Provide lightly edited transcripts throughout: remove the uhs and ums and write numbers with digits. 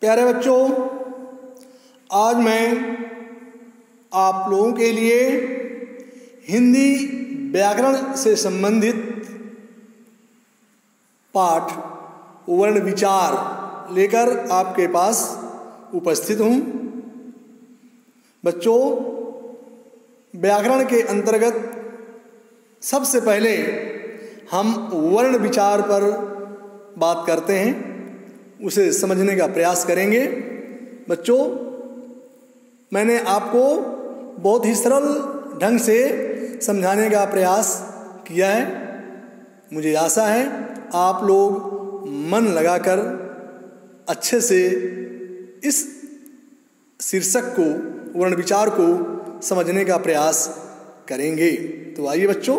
प्यारे बच्चों, आज मैं आप लोगों के लिए हिंदी व्याकरण से संबंधित पाठ वर्ण विचार लेकर आपके पास उपस्थित हूँ। बच्चों, व्याकरण के अंतर्गत सबसे पहले हम वर्ण विचार पर बात करते हैं, उसे समझने का प्रयास करेंगे। बच्चों, मैंने आपको बहुत ही सरल ढंग से समझाने का प्रयास किया है। मुझे आशा है आप लोग मन लगाकर अच्छे से इस शीर्षक को, वर्ण विचार को समझने का प्रयास करेंगे। तो आइए बच्चों,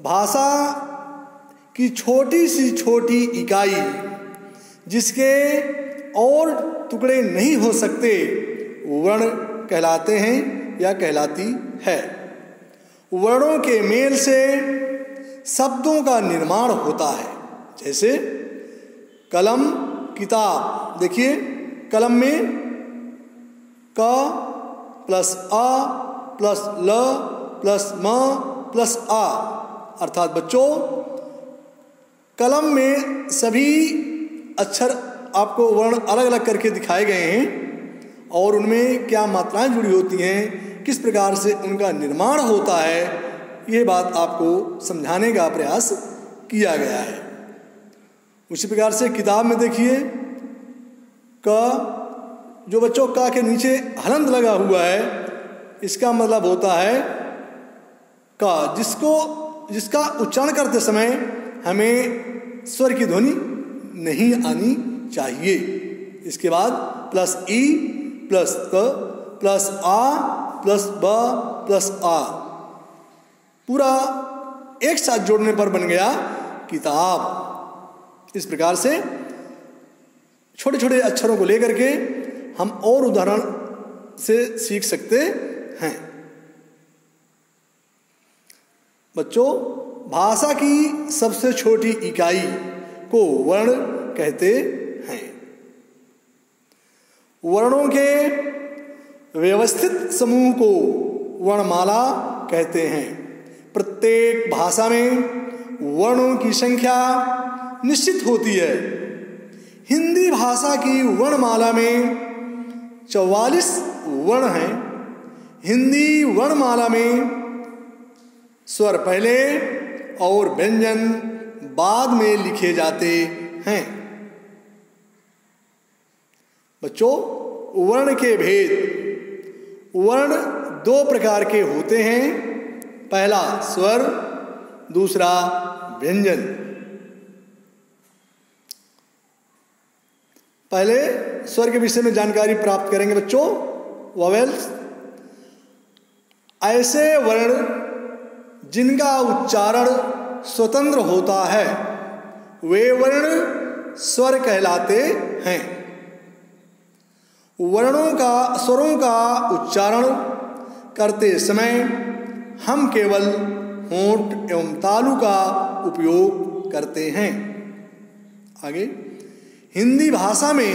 भाषा की छोटी सी छोटी इकाई जिसके और टुकड़े नहीं हो सकते वर्ण कहलाते हैं या कहलाती है। वर्णों के मेल से शब्दों का निर्माण होता है। जैसे कलम, किताब। देखिए, कलम में क प्लस अ प्लस ल प्लस म प्लस आ, अर्थात बच्चों कलम में सभी अक्षर आपको वर्ण अलग अलग करके दिखाए गए हैं और उनमें क्या मात्राएं जुड़ी होती हैं, किस प्रकार से उनका निर्माण होता है, ये बात आपको समझाने का प्रयास किया गया है। उसी प्रकार से किताब में देखिए, क जो बच्चों का के नीचे हलंत लगा हुआ है, इसका मतलब होता है का, जिसका उच्चारण करते समय हमें स्वर की ध्वनि नहीं आनी चाहिए। इसके बाद प्लस ई प्लस क प्लस आ प्लस ब प्लस आ, पूरा एक साथ जोड़ने पर बन गया किताब। इस प्रकार से छोटे छोटे अक्षरों को लेकर के हम और उदाहरण से सीख सकते हैं। बच्चों, भाषा की सबसे छोटी इकाई को वर्ण कहते हैं। वर्णों के व्यवस्थित समूह को वर्णमाला कहते हैं। प्रत्येक भाषा में वर्णों की संख्या निश्चित होती है। हिंदी भाषा की वर्णमाला में 44 वर्ण हैं। हिंदी वर्णमाला में स्वर पहले और व्यंजन बाद में लिखे जाते हैं। बच्चों, वर्ण के भेद। वर्ण दो प्रकार के होते हैं, पहला स्वर, दूसरा व्यंजन। पहले स्वर के विषय में जानकारी प्राप्त करेंगे बच्चों। वोवेल्स, ऐसे वर्ण जिनका उच्चारण स्वतंत्र होता है वे वर्ण स्वर कहलाते हैं। स्वरों का उच्चारण करते समय हम केवल होंठ एवं तालु का उपयोग करते हैं। आगे, हिंदी भाषा में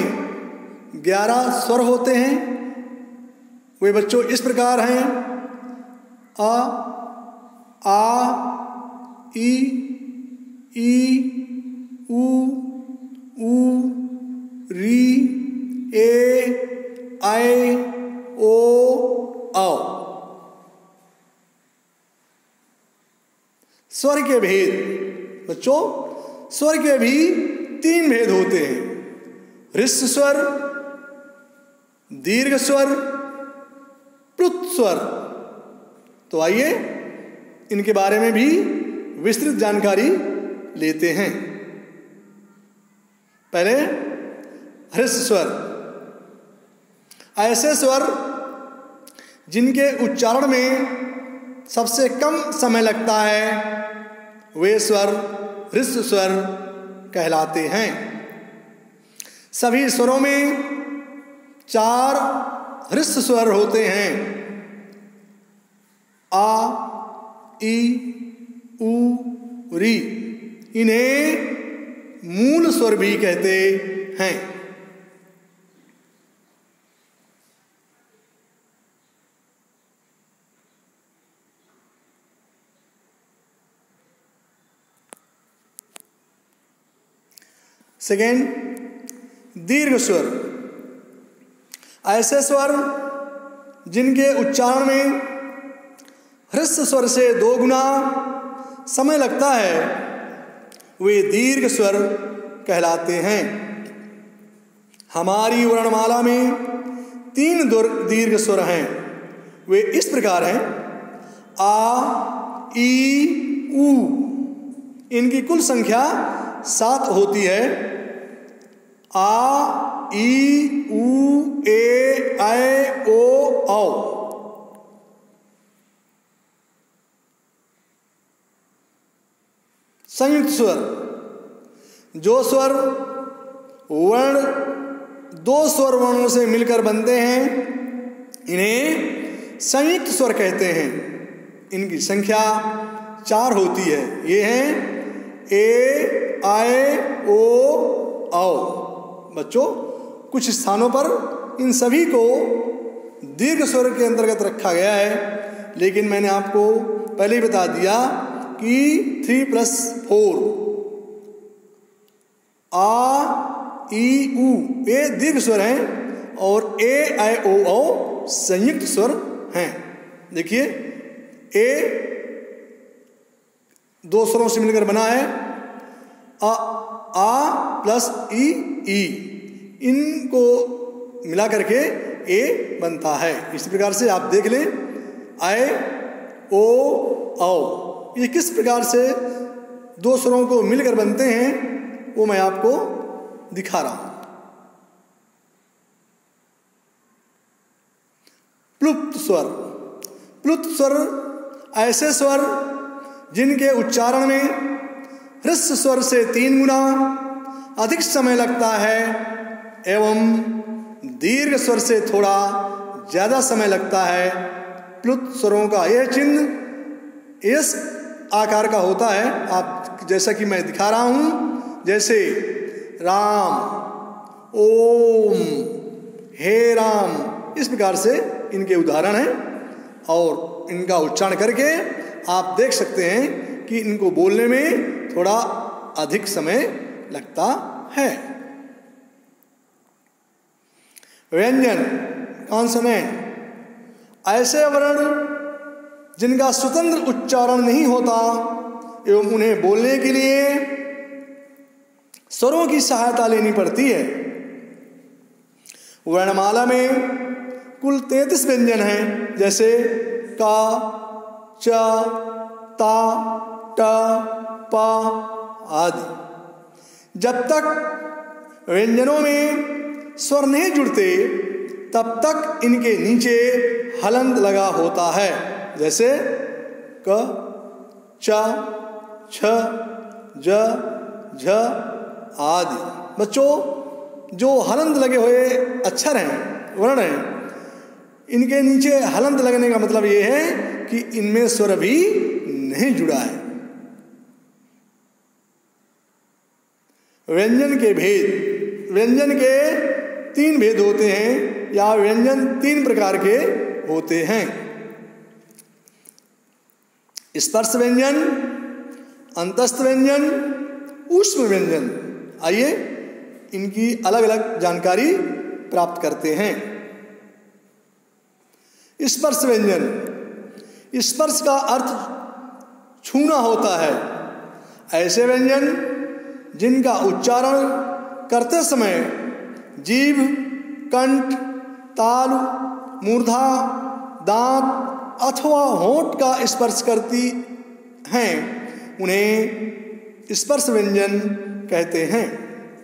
11 स्वर होते हैं। वे बच्चों इस प्रकार हैं: अ, आ, ई, उ, री, ए, ऐ, ओ, औ। स्वर के भेद। बच्चों, स्वर के भी 3 भेद होते हैं: ह्रस्व स्वर, दीर्घ स्वर, प्लुत स्वर। तो आइए इनके बारे में भी विस्तृत जानकारी लेते हैं। पहले ह्रस्व स्वर। ऐसे स्वर जिनके उच्चारण में सबसे कम समय लगता है वे स्वर ह्रस्व स्वर कहलाते हैं। सभी स्वरों में 4 ह्रस्व स्वर होते हैं: आ, ई, उ, री। इन्हें मूल स्वर भी कहते हैं। सेकेंड, दीर्घ स्वर। ऐसे स्वर जिनके उच्चारण में ह्रस्व स्वर से 2 गुना समय लगता है वे दीर्घ स्वर कहलाते हैं। हमारी वर्णमाला में 3 दीर्घ स्वर हैं। वे इस प्रकार हैं: आ, ई, ऊ। इनकी कुल संख्या 7 होती है। आ, ई, ऊ, ए, ऐ, ओ, औ। संयुक्त स्वर। जो स्वर वर्ण 2 स्वर वर्णों से मिलकर बनते हैं इन्हें संयुक्त स्वर कहते हैं। इनकी संख्या 4 होती है। ये हैं ए, ऐ, ओ, औ। बच्चों, कुछ स्थानों पर इन सभी को दीर्घ स्वर के अंतर्गत रखा गया है, लेकिन मैंने आपको पहले ही बता दिया कि 3+4 आ, ई, ऊ ये दीर्घ स्वर हैं और ए, ऐ, ओ, औ संयुक्त स्वर हैं। देखिए, ए 2 स्वरों से मिलकर बना है। आ प्लस ई, ई। इनको मिला करके ए बनता है। इसी प्रकार से आप देख लें, ऐ, ओ, औ ये किस प्रकार से 2 स्वरों को मिलकर बनते हैं वो मैं आपको दिखा रहा हूं। प्लुप्त स्वर। प्लुप्त स्वर ऐसे स्वर जिनके उच्चारण में ह्रस्व स्वर से 3 गुना अधिक समय लगता है एवं दीर्घ स्वर से थोड़ा ज्यादा समय लगता है। प्लुप्त स्वरों का यह चिन्ह इस आकार का होता है, आप जैसा कि मैं दिखा रहा हूं, जैसे राम, ओम, हे राम। इस प्रकार से इनके उदाहरण हैं और इनका उच्चारण करके आप देख सकते हैं कि इनको बोलने में थोड़ा अधिक समय लगता है। व्यंजन, कॉन्सोनेंट, ऐसे वर्ण जिनका स्वतंत्र उच्चारण नहीं होता एवं उन्हें बोलने के लिए स्वरों की सहायता लेनी पड़ती है। वर्णमाला में कुल 33 व्यंजन हैं, जैसे का, च, ता, ट, प आदि। जब तक व्यंजनों में स्वर नहीं जुड़ते तब तक इनके नीचे हलंत लगा होता है, जैसे क, च, छ, ज, झ आदि। बच्चों, जो हलंत लगे हुए अक्षर हैं, वर्ण हैं, इनके नीचे हलंत लगने का मतलब ये है कि इनमें स्वर भी नहीं जुड़ा है। व्यंजन के भेद। व्यंजन के 3 भेद होते हैं या व्यंजन 3 प्रकार के होते हैं। स्पर्श व्यंजन, अंतस्थ व्यंजन, ऊष्म व्यंजन। आइए इनकी अलग अलग जानकारी प्राप्त करते हैं। स्पर्श व्यंजन। स्पर्श का अर्थ छूना होता है। ऐसे व्यंजन जिनका उच्चारण करते समय जीभ, कंठ, तालु, मूर्धा, दांत अथवा होंठ का स्पर्श करती हैं उन्हें स्पर्श व्यंजन कहते हैं।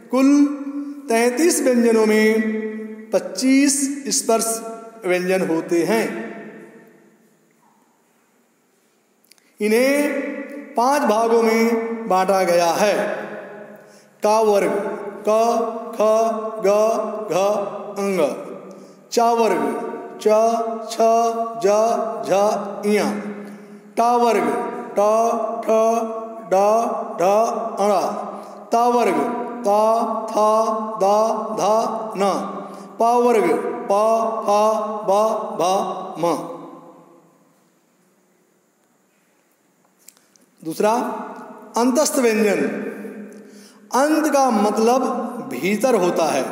कुल 33 व्यंजनों में 25 स्पर्श व्यंजन होते हैं। इन्हें 5 भागों में बांटा गया है। का वर्ग, क, ख, ग, घ, अंग। चा वर्ग, च, छ, ज, झ, इया। टा वर्ग, ट, ठ, ड, ढ, अण। ता वर्ग ता था दा धा न, पा वर्ग पा फा बा भा म। दूसरा अंतस्थ व्यंजन। अंत का मतलब भीतर होता है।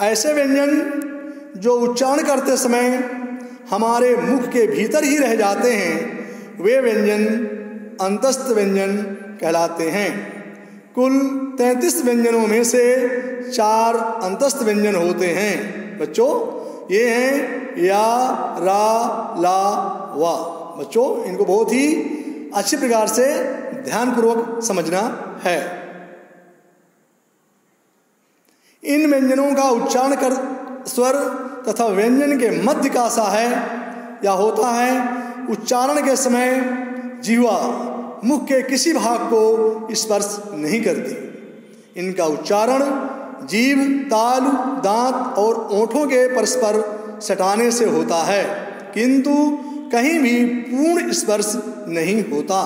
ऐसे व्यंजन जो उच्चारण करते समय हमारे मुख के भीतर ही रह जाते हैं, वे व्यंजन अंतस्थ व्यंजन कहलाते हैं। कुल 33 व्यंजनों में से 4 अंतस्थ व्यंजन होते हैं। बच्चों, ये हैं या, रा, ला, वा। बच्चों, इनको बहुत ही अच्छी प्रकार से ध्यानपूर्वक समझना है। इन व्यंजनों का उच्चारण कर स्वर तथा व्यंजन के मध्य का सा है या होता है। उच्चारण के समय जीवा मुख के किसी भाग को स्पर्श नहीं करती। इनका उच्चारण जीभ, तालु, दांत और ओंठों के परस्पर सटाने से होता है, किंतु कहीं भी पूर्ण स्पर्श नहीं होता।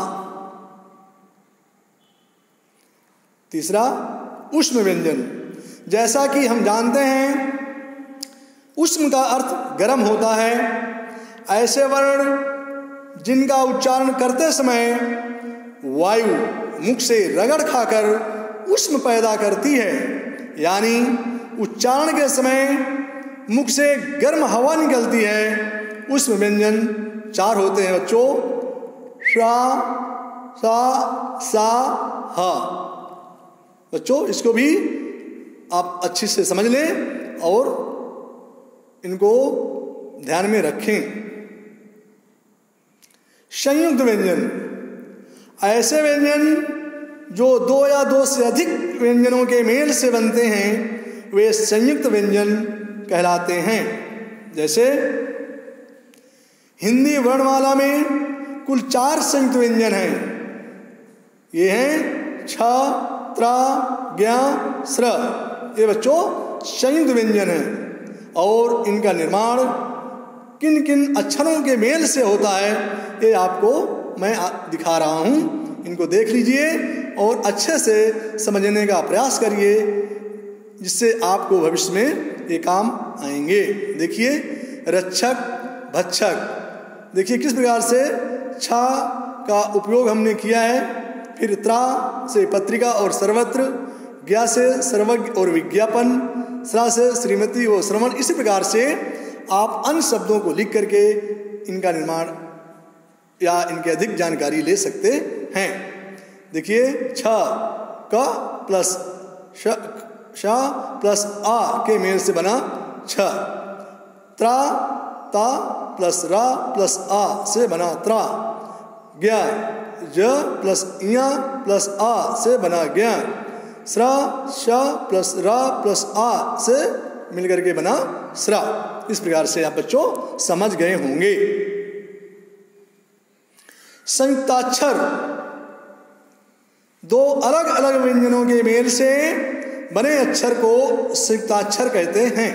तीसरा उष्म व्यंजन। जैसा कि हम जानते हैं, उष्म का अर्थ गर्म होता है। ऐसे वर्ण जिनका उच्चारण करते समय वायु मुख से रगड़ खाकर उष्म पैदा करती है, यानी उच्चारण के समय मुख से गर्म हवा निकलती है, उष्म व्यंजन 4 होते हैं। बच्चों, शा, सा, सा, हा। बच्चों, इसको भी आप अच्छी से समझ लें और इनको ध्यान में रखें। संयुक्त व्यंजन। ऐसे व्यंजन जो 2 या 2 से अधिक व्यंजनों के मेल से बनते हैं, वे संयुक्त व्यंजन कहलाते हैं। जैसे हिंदी वर्णमाला में कुल 4 संयुक्त व्यंजन हैं। ये हैं छ, त्रा, ज्ञा, स्र। ये बच्चों संयुक्त व्यंजन हैं और इनका निर्माण किन किन अक्षरों के मेल से होता है, ये आपको मैं दिखा रहा हूँ। इनको देख लीजिए और अच्छे से समझने का प्रयास करिए, जिससे आपको भविष्य में ये काम आएंगे। देखिए, रक्षक, भक्षक। देखिए किस प्रकार से छा का उपयोग हमने किया है। फिर त्रा से पत्रिका और सर्वत्र, ज्ञा से सर्वज्ञ और विज्ञापन, स्रा से श्रीमती और श्रवण। इसी प्रकार से आप अन्य शब्दों को लिख करके इनका निर्माण या इनकी अधिक जानकारी ले सकते हैं। देखिए, छ का प्लस श प्लस आ के मेल से बना छ। त्रा, ता प्लस रा प्लस आ से बना त्रा। ज्ञा, ज प्लस इया प्लस आ से बना ज्ञा। स्रा, श प्लस रा प्लस आ से मिलकर के बना स्रा। इस प्रकार से आप बच्चों समझ गए होंगे। संयुक्ताक्षर 2 अलग अलग व्यंजनों के मेल से बने अक्षर को संयुक्ताक्षर कहते हैं।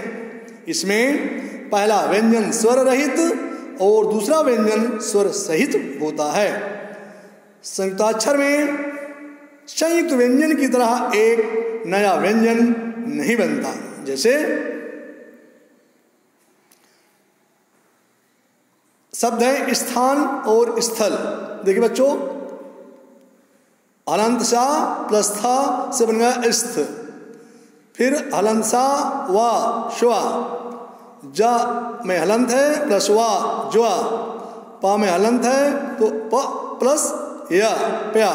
इसमें पहला व्यंजन स्वर रहित और दूसरा व्यंजन स्वर सहित होता है। संयुक्ताक्षर में संयुक्त व्यंजन की तरह एक नया व्यंजन नहीं बनता। जैसे शब्द है स्थान और स्थल। देखिए बच्चों, हलंत सा प्लस था से बन गया स्थ। फिर हलंत सा वा श्वा, जा में हलंत है प्लस वा ज्वा, पा में हलंत है तो प प्लस या प्या।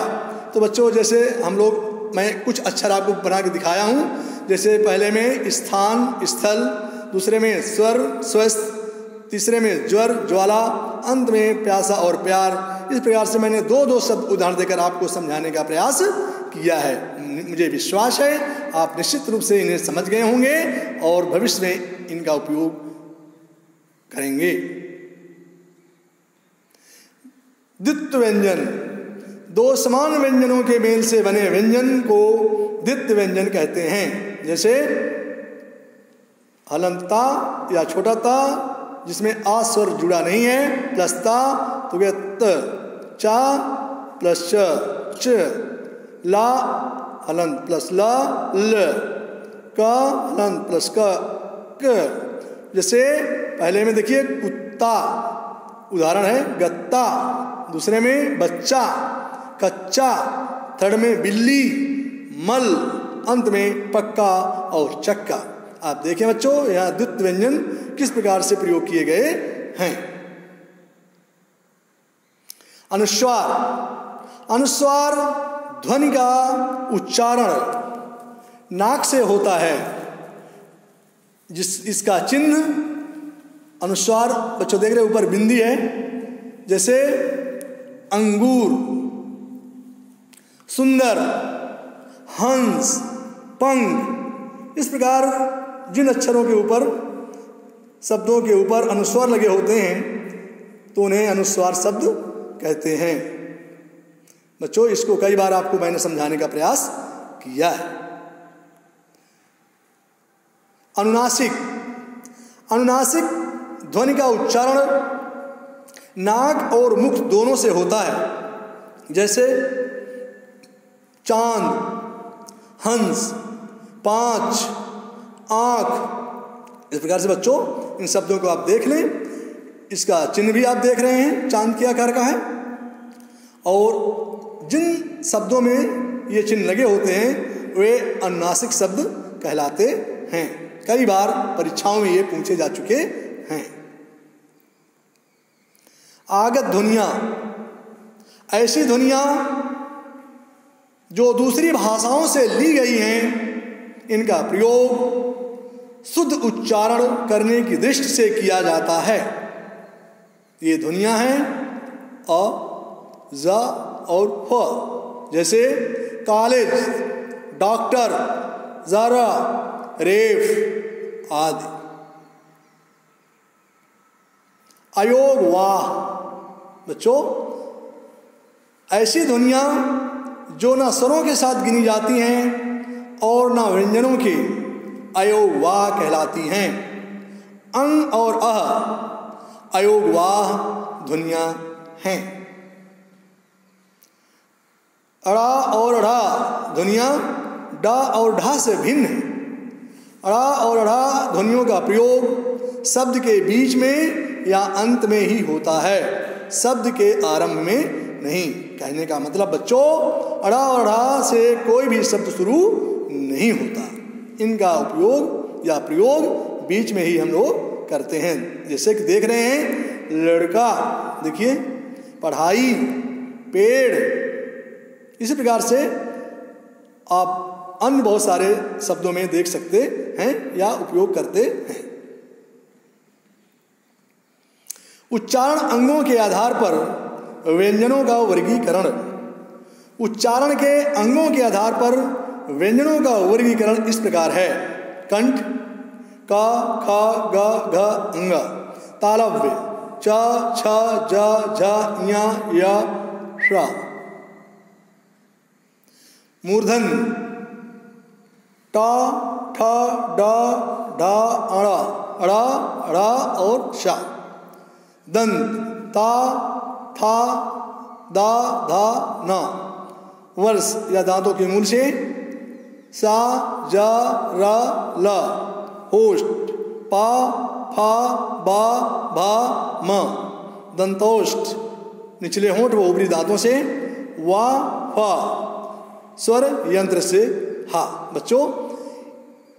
तो बच्चों, जैसे हम लोग, मैं कुछ अक्षर आपको बना के दिखाया हूँ। जैसे पहले में स्थान स्थल, दूसरे में स्वर स्वस्थ, तीसरे में ज्वर ज्वाला, अंत में प्यासा और प्यार। इस प्रकार से मैंने 2-2 शब्द उदाहरण देकर आपको समझाने का प्रयास किया है। मुझे विश्वास है आप निश्चित रूप से इन्हें समझ गए होंगे और भविष्य में इनका उपयोग करेंगे। द्वित्व व्यंजन। 2 समान व्यंजनों के मेल से बने व्यंजन को द्वित्व व्यंजन कहते हैं। जैसे हलंता या छोटा ता जिसमें आ स्वर जुड़ा नहीं है, प्लस ता तो गया त, चा प्लस च, ला हलंत प्लस ला ल, क हलंत प्लस क। जैसे पहले में देखिए कुत्ता, उदाहरण है गत्ता, दूसरे में बच्चा, कच्चा, थर्ड में बिल्ली, मल, अंत में पक्का और चक्का। आप देखें बच्चों यहाँ द्वित्व व्यंजन किस प्रकार से प्रयोग किए गए हैं। अनुस्वार, अनुस्वार ध्वनि का उच्चारण नाक से होता है, इसका चिन्ह अनुस्वार बच्चों देख रहे ऊपर बिंदी है, जैसे अंगूर, सुंदर, हंस, पंख। इस प्रकार जिन अक्षरों के ऊपर, शब्दों के ऊपर अनुस्वार लगे होते हैं तो उन्हें अनुस्वार शब्द कहते हैं। बच्चों इसको कई बार आपको मैंने समझाने का प्रयास किया है। अनुनासिक, अनुनासिक ध्वनि का उच्चारण नाक और मुख दोनों से होता है, जैसे चांद, हंस, पांच, आंख। इस प्रकार से बच्चों इन शब्दों को आप देख लें, इसका चिन्ह भी आप देख रहे हैं चांद के आकार का है, और जिन शब्दों में ये चिन्ह लगे होते हैं वे अनुनासिक शब्द कहलाते हैं। कई बार परीक्षाओं में ये पूछे जा चुके हैं। आगत ध्वनियाँ, ऐसी ध्वनियाँ जो दूसरी भाषाओं से ली गई हैं, इनका प्रयोग शुद्ध उच्चारण करने की दृष्टि से किया जाता है। ये ध्वनियाँ हैं अ, ज और फ, जैसे कॉलेज, डॉक्टर, जरा, रेफ आदि। अयोग वाह, बच्चों ऐसी ध्वनियाँ जो ना स्वरों के साथ गिनी जाती हैं और ना व्यंजनों की, अयोग वाह कहलाती हैं। अंग और अह अयोग वाह ध्वनियाँ हैं। अड़ा और अढ़ा ध्वनियाँ डा और ढा से भिन्न है। अड़ा और अढ़ा ध्वनियों का प्रयोग शब्द के बीच में या अंत में ही होता है, शब्द के आरंभ में नहीं। कहने का मतलब बच्चों अड़ा और अढ़ा से कोई भी शब्द शुरू नहीं होता, इनका उपयोग या प्रयोग बीच में ही हम लोग करते हैं। जैसे कि देख रहे हैं लड़का, देखिए पढ़ाई, पेड़। इसी प्रकार से आप अन्य बहुत सारे शब्दों में देख सकते हैं या उपयोग करते हैं। उच्चारण अंगों के आधार पर व्यंजनों का वर्गीकरण। उच्चारण के अंगों के आधार पर व्यंजनों का वर्गीकरण इस प्रकार है। कंठ क ख ग घ ङ, तालव्य च छ ज झ ञ य ष, मूर्धन ट ठ ड ढ अण, अड़ा अड़ा और श, दंत ता था दा धा न, वर्ष या दांतों के मूल से सा ज र ल, होष्ठ पा फा बा भा म, दंतोष्ठ निचले होंठ व ऊपरी दांतों से वा फा, स्वर यंत्र से हा। बच्चों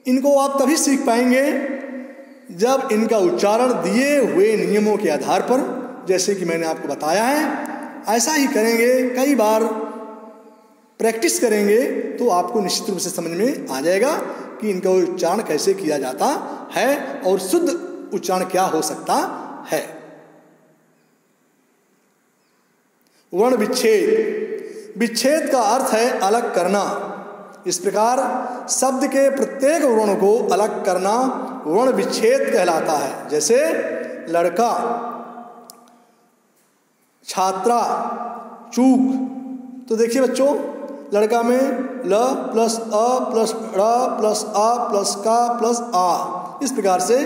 इनको आप तभी सीख पाएंगे जब इनका उच्चारण दिए हुए नियमों के आधार पर, जैसे कि मैंने आपको बताया है, ऐसा ही करेंगे, कई बार प्रैक्टिस करेंगे तो आपको निश्चित रूप से समझ में आ जाएगा कि इनका उच्चारण कैसे किया जाता है और शुद्ध उच्चारण क्या हो सकता है। वर्ण विच्छेद। विच्छेद का अर्थ है अलग करना। इस प्रकार शब्द के प्रत्येक वर्ण को अलग करना वर्ण विच्छेद कहलाता है। जैसे लड़का, छात्रा, चूक। तो देखिए बच्चों लड़का में ल प्लस अ प्लस ड़ प्लस आ प्लस का प्लस आ, इस प्रकार से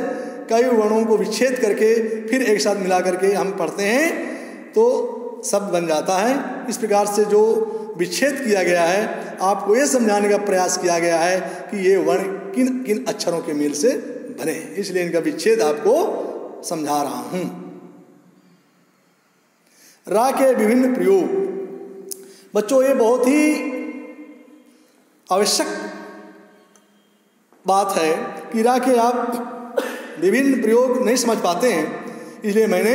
कई वर्णों को विच्छेद करके फिर एक साथ मिला करके हम पढ़ते हैं तो शब्द बन जाता है। इस प्रकार से जो विच्छेद किया गया है, आपको ये समझाने का प्रयास किया गया है कि ये वर्ण किन किन अक्षरों के मेल से बने, इसलिए इनका विच्छेद आपको समझा रहा हूं। रा के विभिन्न प्रयोग। बच्चों, ये बहुत ही आवश्यक बात है कि रा के आप विभिन्न प्रयोग नहीं समझ पाते हैं, इसलिए मैंने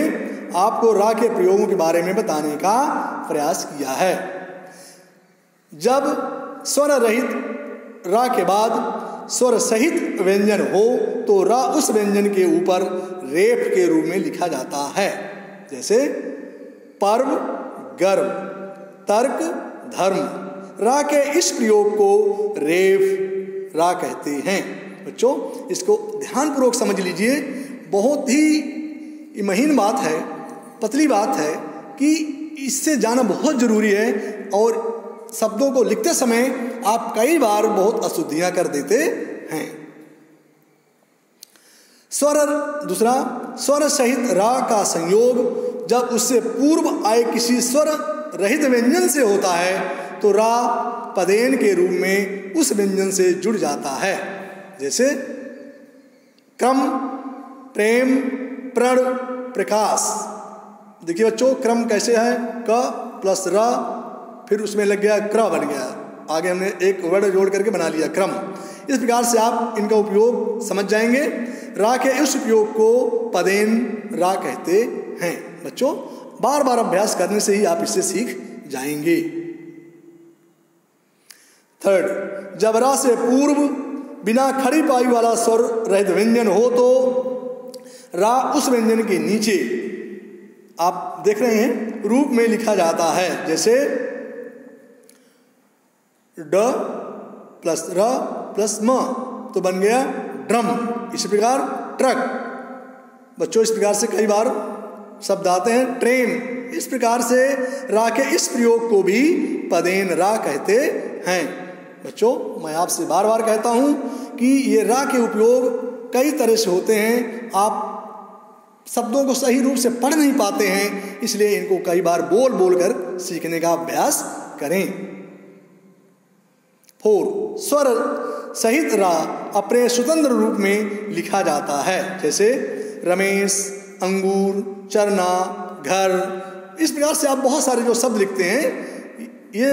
आपको रा के प्रयोगों के बारे में बताने का प्रयास किया है। जब स्वर रहित रा के बाद स्वर सहित व्यंजन हो तो रा उस व्यंजन के ऊपर रेफ के रूप में लिखा जाता है। जैसे पर्व, गर्व, तर्क, धर्म। रा के इस प्रयोग को रेफ रा कहते हैं। बच्चों, इसको ध्यानपूर्वक समझ लीजिए, बहुत ही महीन बात है, पतली बात है कि इससे जाना बहुत जरूरी है। और शब्दों को लिखते समय आप कई बार बहुत अशुद्धियां कर देते हैं। दूसरा, स्वर सहित रा का संयोग जब उससे पूर्व आए किसी स्वर रहित व्यंजन से होता है तो रा पदेन के रूप में उस व्यंजन से जुड़ जाता है। जैसे क्रम, प्रेम, प्रण, प्रकाश। देखिए बच्चों, क्रम कैसे है? क प्लस र, फिर उसमें लग गया क्र बन गया, आगे हमने एक वर्ड जोड़ करके बना लिया क्रम। इस प्रकार से आप इनका उपयोग समझ जाएंगे। रा के इस उपयोग को पदेन रा कहते हैं। बच्चों, बार बार अभ्यास करने से ही आप इससे सीख जाएंगे। थर्ड, जब रा से पूर्व बिना खड़ी पाई वाला स्वर रहित व्यंजन हो तो रा उस व्यंजन के नीचे आप देख रहे हैं रूप में लिखा जाता है। जैसे ड प्लस र प्लस म तो बन गया ड्रम। इसी प्रकार ट्रक। बच्चों, इस प्रकार से कई बार शब्द आते हैं। ट्रेन। इस प्रकार से रा के इस प्रयोग को भी पदेन रा कहते हैं। बच्चों, मैं आपसे बार बार कहता हूं कि ये रा के उपयोग कई तरह से होते हैं। आप शब्दों को सही रूप से पढ़ नहीं पाते हैं, इसलिए इनको कई बार बोल बोल कर सीखने का अभ्यास करें। 4, स्वर सहित रा अपने स्वतंत्र रूप में लिखा जाता है। जैसे रमेश, अंगूर, चरना, घर। इस प्रकार से आप बहुत सारे जो शब्द लिखते हैं, ये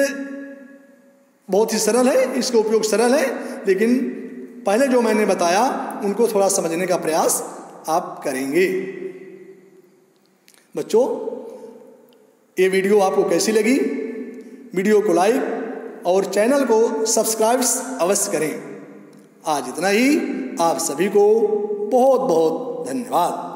बहुत ही सरल है, इसका उपयोग सरल है, लेकिन पहले जो मैंने बताया उनको थोड़ा समझने का प्रयास आप करेंगे। बच्चों, ये वीडियो आपको कैसी लगी? वीडियो को लाइक और चैनल को सब्सक्राइब अवश्य करें। आज इतना ही। आप सभी को बहुत बहुत धन्यवाद।